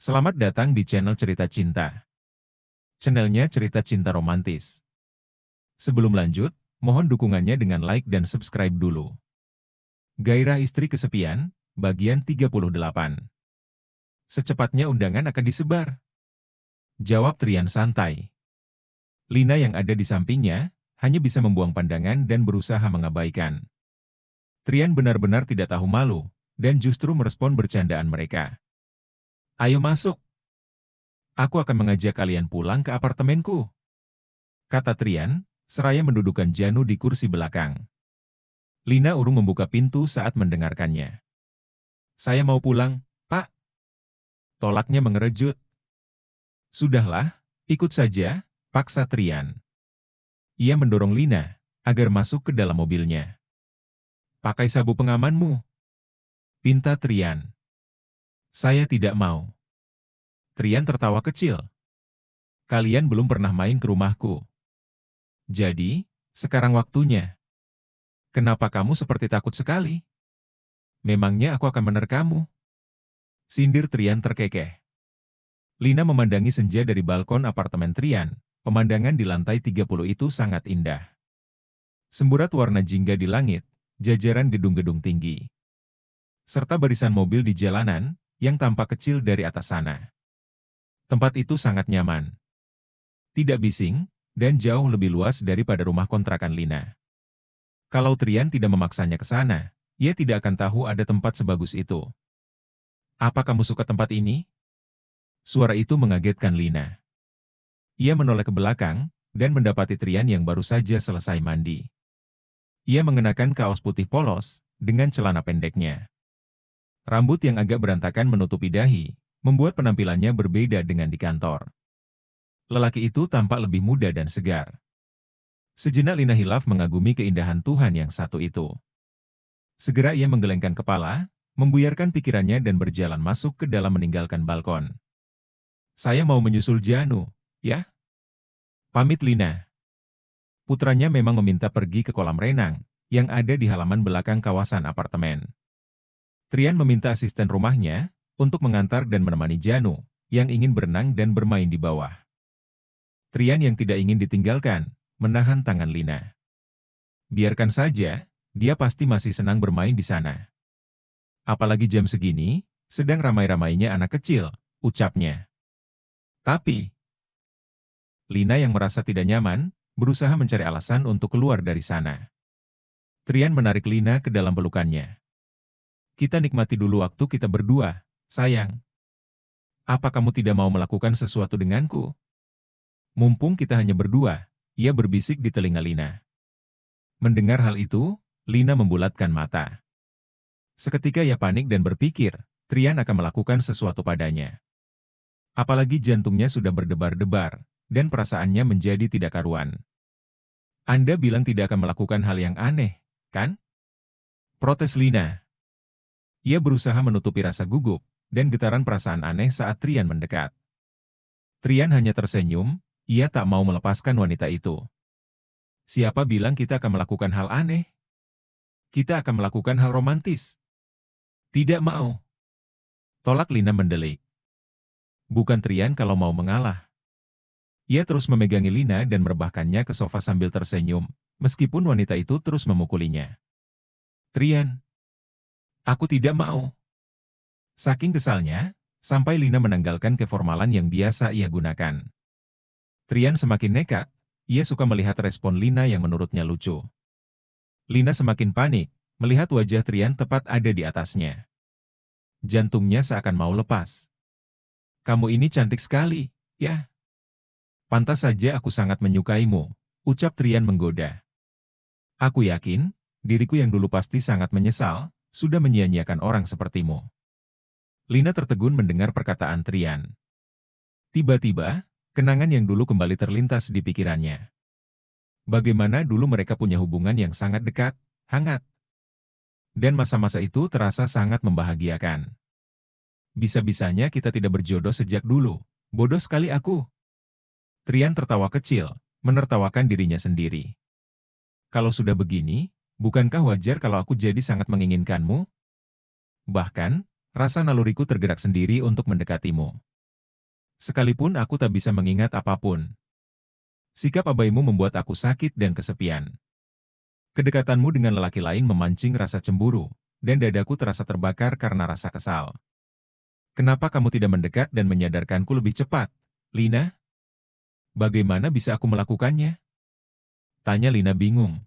Selamat datang di channel Cerita Cinta. Channelnya cerita cinta romantis. Sebelum lanjut, mohon dukungannya dengan like dan subscribe dulu. Gairah istri kesepian, bagian 38. Secepatnya undangan akan disebar. Jawab Trian santai. Lina yang ada di sampingnya, hanya bisa membuang pandangan dan berusaha mengabaikan. Trian benar-benar tidak tahu malu, dan justru merespon bercandaan mereka. Ayo masuk. Aku akan mengajak kalian pulang ke apartemenku, kata Trian, seraya mendudukkan Janu di kursi belakang. Lina urung membuka pintu saat mendengarkannya. Saya mau pulang, Pak. Tolaknya mengerejut. Sudahlah, ikut saja, paksa Trian. Ia mendorong Lina agar masuk ke dalam mobilnya. Pakai sabuk pengamanmu, pinta Trian. Saya tidak mau. Trian tertawa kecil. Kalian belum pernah main ke rumahku. Jadi, sekarang waktunya. Kenapa kamu seperti takut sekali? Memangnya aku akan menerkamu? Sindir Trian terkekeh. Lina memandangi senja dari balkon apartemen Trian. Pemandangan di lantai 30 itu sangat indah. Semburat warna jingga di langit, jajaran gedung-gedung tinggi, serta barisan mobil di jalanan yang tampak kecil dari atas sana. Tempat itu sangat nyaman. Tidak bising, dan jauh lebih luas daripada rumah kontrakan Lina. Kalau Trian tidak memaksanya ke sana, ia tidak akan tahu ada tempat sebagus itu. Apa kamu suka tempat ini? Suara itu mengagetkan Lina. Ia menoleh ke belakang, dan mendapati Trian yang baru saja selesai mandi. Ia mengenakan kaos putih polos, dengan celana pendeknya. Rambut yang agak berantakan menutupi dahi, membuat penampilannya berbeda dengan di kantor. Lelaki itu tampak lebih muda dan segar. Sejenak Lina hilaf mengagumi keindahan Tuhan yang satu itu. Segera ia menggelengkan kepala, membuyarkan pikirannya dan berjalan masuk ke dalam meninggalkan balkon. Saya mau menyusul Janu, ya? Pamit Lina. Putranya memang meminta pergi ke kolam renang, yang ada di halaman belakang kawasan apartemen. Trian meminta asisten rumahnya, untuk mengantar dan menemani Janu, yang ingin berenang dan bermain di bawah. Trian yang tidak ingin ditinggalkan, menahan tangan Lina. Biarkan saja, dia pasti masih senang bermain di sana. Apalagi jam segini, sedang ramai-ramainya anak kecil, ucapnya. Tapi, Lina yang merasa tidak nyaman, berusaha mencari alasan untuk keluar dari sana. Trian menarik Lina ke dalam pelukannya. Kita nikmati dulu waktu kita berdua, sayang. Apa kamu tidak mau melakukan sesuatu denganku? Mumpung kita hanya berdua, ia berbisik di telinga Lina. Mendengar hal itu, Lina membulatkan mata. Seketika ia panik dan berpikir, Trian akan melakukan sesuatu padanya. Apalagi jantungnya sudah berdebar-debar, dan perasaannya menjadi tidak karuan. Anda bilang tidak akan melakukan hal yang aneh, kan? Protes Lina. Ia berusaha menutupi rasa gugup, dan getaran perasaan aneh saat Trian mendekat. Trian hanya tersenyum, ia tak mau melepaskan wanita itu. Siapa bilang kita akan melakukan hal aneh? Kita akan melakukan hal romantis. Tidak mau. Tolak Lina mendelik. Bukan Trian kalau mau mengalah. Ia terus memegangi Lina dan merebahkannya ke sofa sambil tersenyum, meskipun wanita itu terus memukulinya. Trian, aku tidak mau. Saking kesalnya, sampai Lina menanggalkan keformalan yang biasa ia gunakan. Trian semakin nekat, ia suka melihat respon Lina yang menurutnya lucu. Lina semakin panik, melihat wajah Trian tepat ada di atasnya. Jantungnya seakan mau lepas. Kamu ini cantik sekali, ya? Pantas saja aku sangat menyukaimu, ucap Trian menggoda. Aku yakin, diriku yang dulu pasti sangat menyesal, sudah menyia-nyiakan orang sepertimu. Lina tertegun mendengar perkataan Trian. Tiba-tiba, kenangan yang dulu kembali terlintas di pikirannya. Bagaimana dulu mereka punya hubungan yang sangat dekat, hangat. Dan masa-masa itu terasa sangat membahagiakan. Bisa-bisanya kita tidak berjodoh sejak dulu, bodoh sekali aku. Trian tertawa kecil, menertawakan dirinya sendiri. Kalau sudah begini, bukankah wajar kalau aku jadi sangat menginginkanmu? Bahkan, rasa naluriku tergerak sendiri untuk mendekatimu. Sekalipun aku tak bisa mengingat apapun. Sikap abaimu membuat aku sakit dan kesepian. Kedekatanmu dengan lelaki lain memancing rasa cemburu, dan dadaku terasa terbakar karena rasa kesal. Kenapa kamu tidak mendekat dan menyadarkanku lebih cepat, Lina? Bagaimana bisa aku melakukannya? Tanya Lina bingung.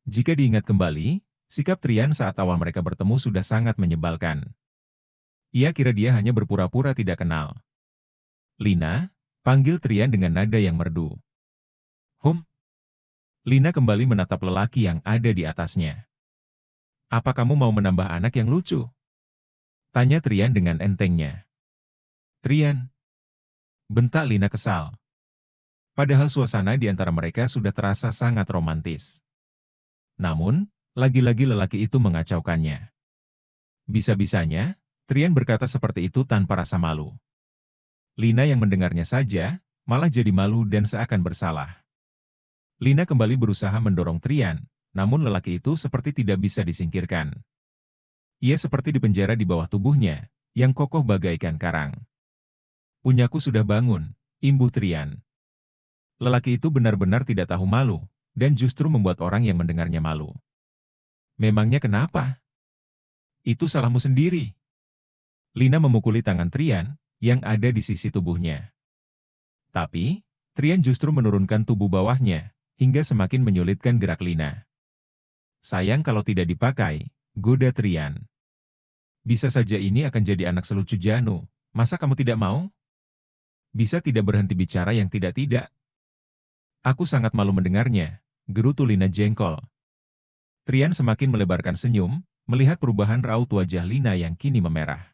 Jika diingat kembali, sikap Trian saat awal mereka bertemu sudah sangat menyebalkan. Ia kira dia hanya berpura-pura tidak kenal. Lina, panggil Trian dengan nada yang merdu. Hum. Lina kembali menatap lelaki yang ada di atasnya. Apa kamu mau menambah anak yang lucu? Tanya Trian dengan entengnya. Trian. Bentak Lina kesal. Padahal suasana di antara mereka sudah terasa sangat romantis. Namun, lagi-lagi lelaki itu mengacaukannya. Bisa-bisanya, Trian berkata seperti itu tanpa rasa malu. Lina yang mendengarnya saja, malah jadi malu dan seakan bersalah. Lina kembali berusaha mendorong Trian, namun lelaki itu seperti tidak bisa disingkirkan. Ia seperti dipenjara di bawah tubuhnya, yang kokoh bagaikan karang. Punyaku sudah bangun, imbuh Trian. Lelaki itu benar-benar tidak tahu malu, dan justru membuat orang yang mendengarnya malu. Memangnya kenapa? Itu salahmu sendiri. Lina memukuli tangan Trian, yang ada di sisi tubuhnya. Tapi, Trian justru menurunkan tubuh bawahnya, hingga semakin menyulitkan gerak Lina. Sayang kalau tidak dipakai, goda Trian. Bisa saja ini akan jadi anak selucu Janu, masa kamu tidak mau? Bisa tidak berhenti bicara yang tidak-tidak? Aku sangat malu mendengarnya, gerutu Lina jengkol. Trian semakin melebarkan senyum, melihat perubahan raut wajah Lina yang kini memerah.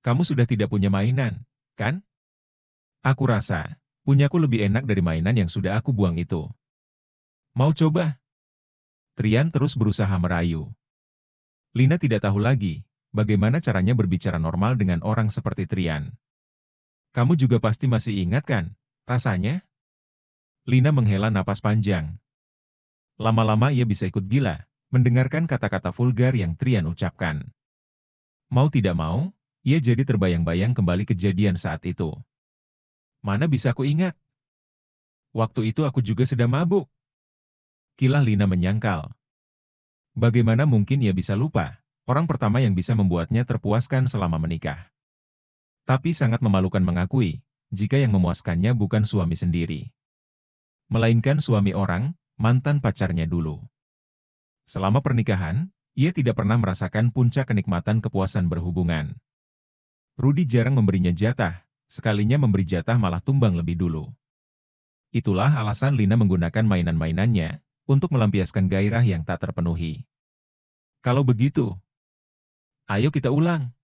Kamu sudah tidak punya mainan, kan? Aku rasa, punyaku lebih enak dari mainan yang sudah aku buang itu. Mau coba? Trian terus berusaha merayu. Lina tidak tahu lagi, bagaimana caranya berbicara normal dengan orang seperti Trian. Kamu juga pasti masih ingat kan, rasanya? Lina menghela napas panjang. Lama-lama ia bisa ikut gila, mendengarkan kata-kata vulgar yang Trian ucapkan. Mau tidak mau, ia jadi terbayang-bayang kembali kejadian saat itu. Mana bisa aku ingat? Waktu itu aku juga sedang mabuk. Kilah Lina menyangkal. Bagaimana mungkin ia bisa lupa, orang pertama yang bisa membuatnya terpuaskan selama menikah. Tapi sangat memalukan mengakui, jika yang memuaskannya bukan suami sendiri, melainkan suami orang, mantan pacarnya dulu. Selama pernikahan, ia tidak pernah merasakan puncak kenikmatan kepuasan berhubungan. Rudi jarang memberinya jatah, sekalinya memberi jatah malah tumbang lebih dulu. Itulah alasan Lina menggunakan mainan-mainannya untuk melampiaskan gairah yang tak terpenuhi. Kalau begitu, ayo kita ulang.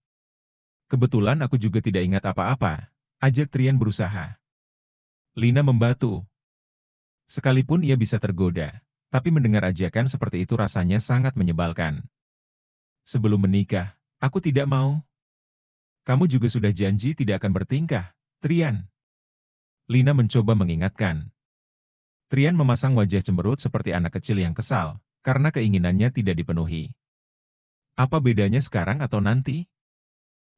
Kebetulan aku juga tidak ingat apa-apa, ajak Trian berusaha. Lina membatu. Sekalipun ia bisa tergoda, tapi mendengar ajakan seperti itu rasanya sangat menyebalkan. Sebelum menikah, aku tidak mau. Kamu juga sudah janji tidak akan bertingkah, Trian. Lina mencoba mengingatkan. Trian memasang wajah cemberut seperti anak kecil yang kesal, karena keinginannya tidak dipenuhi. Apa bedanya sekarang atau nanti?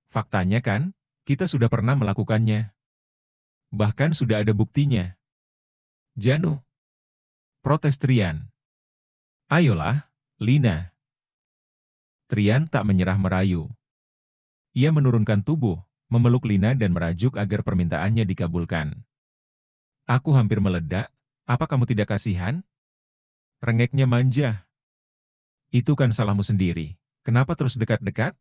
Faktanya kan, kita sudah pernah melakukannya. Bahkan sudah ada buktinya. Janu. Protes Trian. Ayolah, Lina. Trian tak menyerah merayu. Ia menurunkan tubuh, memeluk Lina dan merajuk agar permintaannya dikabulkan. Aku hampir meledak, apa kamu tidak kasihan? Rengeknya manja. Itu kan salahmu sendiri, kenapa terus dekat-dekat?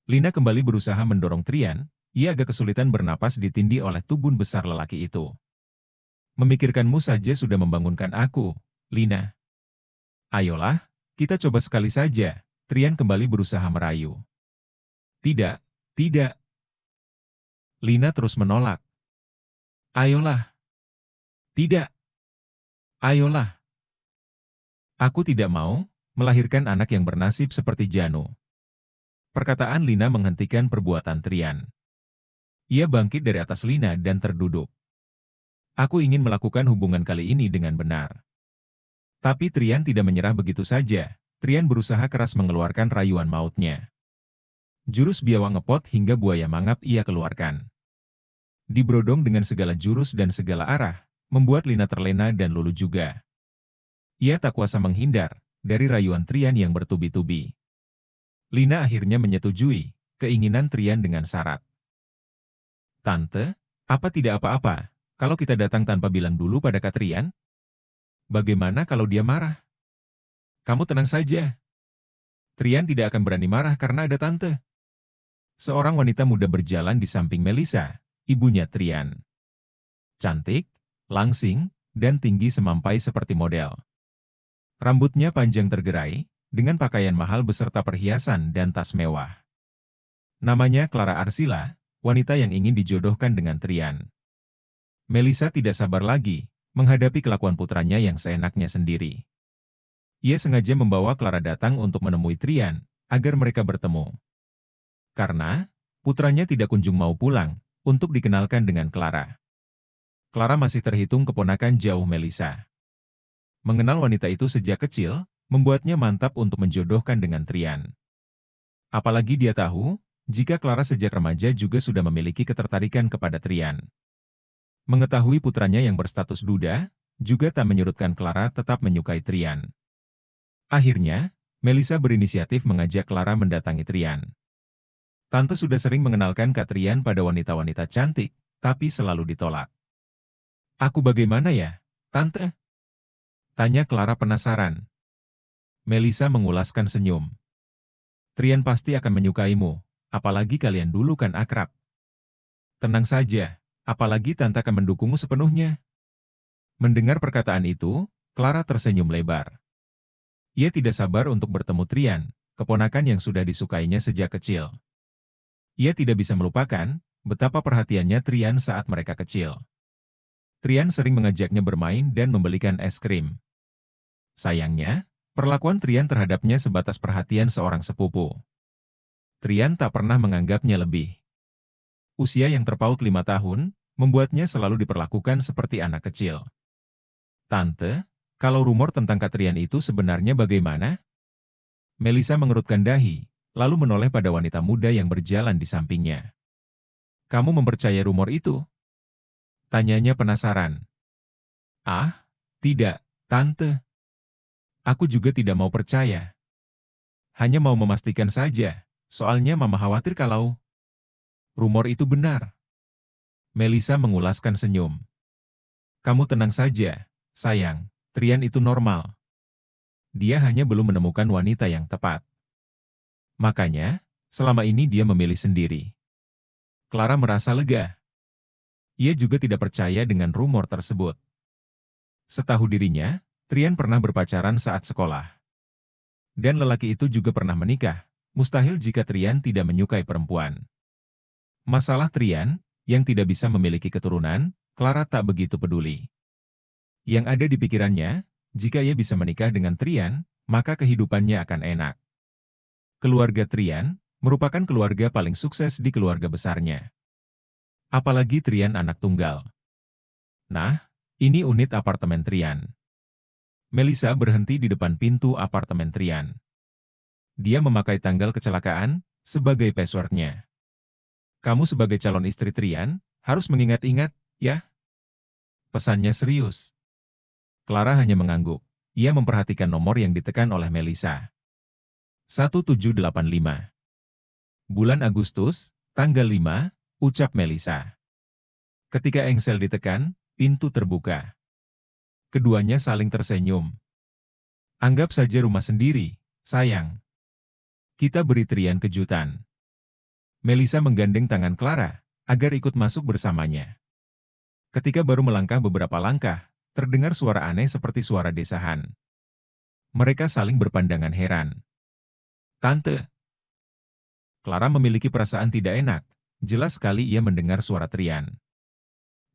Lina kembali berusaha mendorong Trian, ia agak kesulitan bernapas ditindih oleh tubuh besar lelaki itu. Memikirkanmu saja sudah membangunkan aku, Lina. Ayolah, kita coba sekali saja, Trian kembali berusaha merayu. Tidak, tidak. Lina terus menolak. Ayolah. Tidak. Ayolah. Aku tidak mau melahirkan anak yang bernasib seperti Janu. Perkataan Lina menghentikan perbuatan Trian. Ia bangkit dari atas Lina dan terduduk. Aku ingin melakukan hubungan kali ini dengan benar. Tapi Trian tidak menyerah begitu saja. Trian berusaha keras mengeluarkan rayuan mautnya. Jurus biawak ngepot hingga buaya mangap ia keluarkan. dibrodong dengan segala jurus dan segala arah, membuat Lina terlena dan luluh juga. Ia tak kuasa menghindar dari rayuan Trian yang bertubi-tubi. Lina akhirnya menyetujui keinginan Trian dengan syarat. "Tante, apa tidak apa-apa kalau kita datang tanpa bilang dulu pada Kak Trian? Bagaimana kalau dia marah?" "Kamu tenang saja. Trian tidak akan berani marah karena ada tante." Seorang wanita muda berjalan di samping Melisa, ibunya Trian. Cantik, langsing, dan tinggi semampai seperti model. Rambutnya panjang tergerai, dengan pakaian mahal beserta perhiasan dan tas mewah. Namanya Clara Arsila, wanita yang ingin dijodohkan dengan Trian. Melisa tidak sabar lagi menghadapi kelakuan putranya yang seenaknya sendiri. Ia sengaja membawa Clara datang untuk menemui Trian, agar mereka bertemu. Karena putranya tidak kunjung mau pulang untuk dikenalkan dengan Clara. Clara masih terhitung keponakan jauh Melisa. Mengenal wanita itu sejak kecil, membuatnya mantap untuk menjodohkan dengan Trian. Apalagi dia tahu, jika Clara sejak remaja juga sudah memiliki ketertarikan kepada Trian. Mengetahui putranya yang berstatus duda, juga tak menyurutkan Clara tetap menyukai Trian. Akhirnya, Melisa berinisiatif mengajak Clara mendatangi Trian. "Tante sudah sering mengenalkan Kak Trian pada wanita-wanita cantik, tapi selalu ditolak." "Aku bagaimana ya, Tante?" tanya Clara penasaran. Melisa mengulaskan senyum. "Trian pasti akan menyukaimu, apalagi kalian dulu kan akrab." "Tenang saja, apalagi Tante akan mendukungmu sepenuhnya." Mendengar perkataan itu, Clara tersenyum lebar. Ia tidak sabar untuk bertemu Trian, keponakan yang sudah disukainya sejak kecil. Ia tidak bisa melupakan betapa perhatiannya Trian saat mereka kecil. Trian sering mengajaknya bermain dan membelikan es krim. Sayangnya, perlakuan Trian terhadapnya sebatas perhatian seorang sepupu. Trian tak pernah menganggapnya lebih. Usia yang terpaut 5 tahun, membuatnya selalu diperlakukan seperti anak kecil. "Tante, kalau rumor tentang Kak Trian itu sebenarnya bagaimana?" Melisa mengerutkan dahi, lalu menoleh pada wanita muda yang berjalan di sampingnya. "Kamu mempercayai rumor itu?" tanyanya penasaran. "Ah, tidak, Tante. Aku juga tidak mau percaya. Hanya mau memastikan saja, soalnya Mama khawatir kalau rumor itu benar." Melisa mengulaskan senyum. "Kamu tenang saja, sayang. Trian itu normal. Dia hanya belum menemukan wanita yang tepat. Makanya, selama ini dia memilih sendiri." Clara merasa lega. Ia juga tidak percaya dengan rumor tersebut. Setahu dirinya, Trian pernah berpacaran saat sekolah. Dan lelaki itu juga pernah menikah, mustahil jika Trian tidak menyukai perempuan. Masalah Trian, yang tidak bisa memiliki keturunan, Clara tak begitu peduli. Yang ada di pikirannya, jika ia bisa menikah dengan Trian, maka kehidupannya akan enak. Keluarga Trian merupakan keluarga paling sukses di keluarga besarnya. Apalagi Trian anak tunggal. Nah, ini unit apartemen Trian. Melisa berhenti di depan pintu apartemen Trian. Dia memakai tanggal kecelakaan sebagai password-nya. "Kamu sebagai calon istri Trian, harus mengingat-ingat, ya?" Pesannya serius. Clara hanya mengangguk. Ia memperhatikan nomor yang ditekan oleh Melisa. 1785. "Bulan Agustus, tanggal 5, ucap Melisa. Ketika engsel ditekan, pintu terbuka. Keduanya saling tersenyum. "Anggap saja rumah sendiri, sayang. Kita beri Trian kejutan." Melisa menggandeng tangan Clara, agar ikut masuk bersamanya. Ketika baru melangkah beberapa langkah, terdengar suara aneh seperti suara desahan. Mereka saling berpandangan heran. "Tante." Clara memiliki perasaan tidak enak, jelas sekali ia mendengar suara Trian.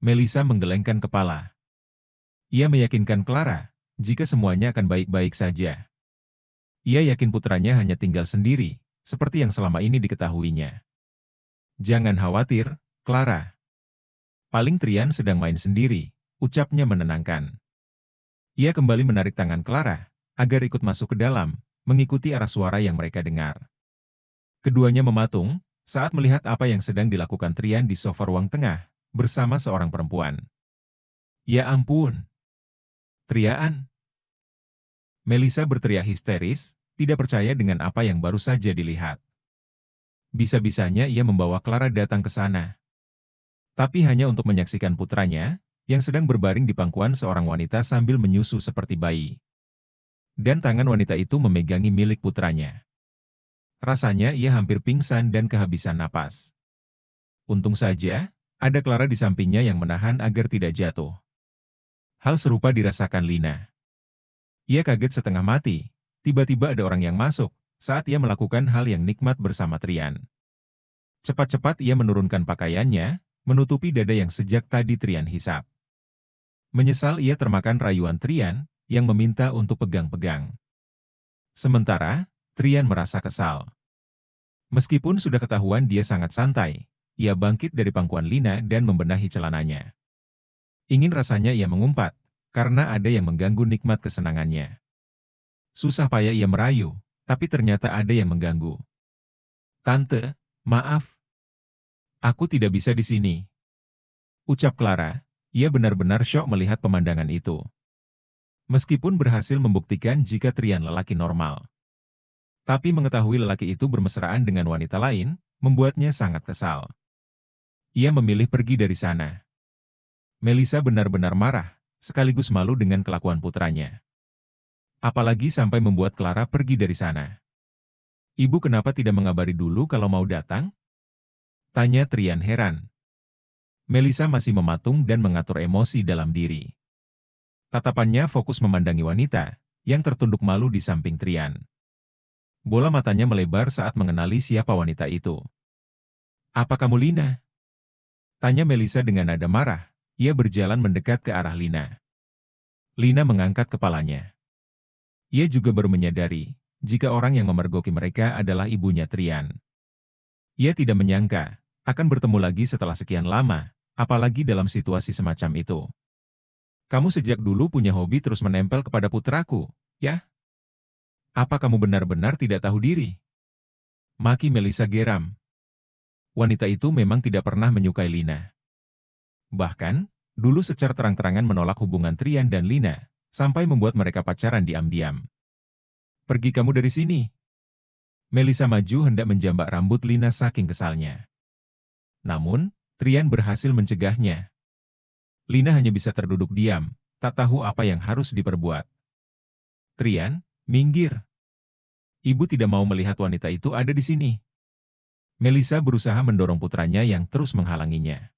Melisa menggelengkan kepala. Ia meyakinkan Clara, jika semuanya akan baik-baik saja. Ia yakin putranya hanya tinggal sendiri, seperti yang selama ini diketahuinya. "Jangan khawatir, Clara. Paling Trian sedang main sendiri," ucapnya menenangkan. Ia kembali menarik tangan Clara, agar ikut masuk ke dalam, mengikuti arah suara yang mereka dengar. Keduanya mematung, saat melihat apa yang sedang dilakukan Trian di sofa ruang tengah, bersama seorang perempuan. Ya ampun, teriakan. Melissa berteriak histeris, tidak percaya dengan apa yang baru saja dilihat. Bisa-bisanya ia membawa Clara datang ke sana. Tapi hanya untuk menyaksikan putranya, yang sedang berbaring di pangkuan seorang wanita sambil menyusu seperti bayi. Dan tangan wanita itu memegangi milik putranya. Rasanya ia hampir pingsan dan kehabisan napas. Untung saja, ada Clara di sampingnya yang menahan agar tidak jatuh. Hal serupa dirasakan Lina. Ia kaget setengah mati. Tiba-tiba ada orang yang masuk saat ia melakukan hal yang nikmat bersama Trian. Cepat-cepat ia menurunkan pakaiannya, menutupi dada yang sejak tadi Trian hisap. Menyesal ia termakan rayuan Trian yang meminta untuk pegang-pegang. Sementara, Trian merasa kesal. Meskipun sudah ketahuan dia sangat santai, ia bangkit dari pangkuan Lina dan membenahi celananya. Ingin rasanya ia mengumpat, karena ada yang mengganggu nikmat kesenangannya. Susah payah ia merayu, tapi ternyata ada yang mengganggu. Tante, maaf. Aku tidak bisa di sini. Ucap Clara, ia benar-benar syok melihat pemandangan itu. Meskipun berhasil membuktikan jika Trian lelaki normal. Tapi mengetahui lelaki itu bermesraan dengan wanita lain, membuatnya sangat kesal. Ia memilih pergi dari sana. Melissa benar-benar marah, sekaligus malu dengan kelakuan putranya. Apalagi sampai membuat Clara pergi dari sana. Ibu kenapa tidak mengabari dulu kalau mau datang? Tanya Trian heran. Melissa masih mematung dan mengatur emosi dalam diri. Tatapannya fokus memandangi wanita, yang tertunduk malu di samping Trian. Bola matanya melebar saat mengenali siapa wanita itu. Apa kamu Lina? Tanya Melissa dengan nada marah, ia berjalan mendekat ke arah Lina. Lina mengangkat kepalanya. Ia juga baru menyadari, jika orang yang memergoki mereka adalah ibunya Trian. Ia tidak menyangka, akan bertemu lagi setelah sekian lama, apalagi dalam situasi semacam itu. Kamu sejak dulu punya hobi terus menempel kepada putraku, ya? Apa kamu benar-benar tidak tahu diri? Maki Melissa geram. Wanita itu memang tidak pernah menyukai Lina. Bahkan, dulu secara terang-terangan menolak hubungan Trian dan Lina, sampai membuat mereka pacaran diam-diam. Pergi kamu dari sini. Melissa maju hendak menjambak rambut Lina saking kesalnya. Namun, Trian berhasil mencegahnya. Lina hanya bisa terduduk diam, tak tahu apa yang harus diperbuat. Trian, minggir. Ibu tidak mau melihat wanita itu ada di sini. Melissa berusaha mendorong putranya yang terus menghalanginya.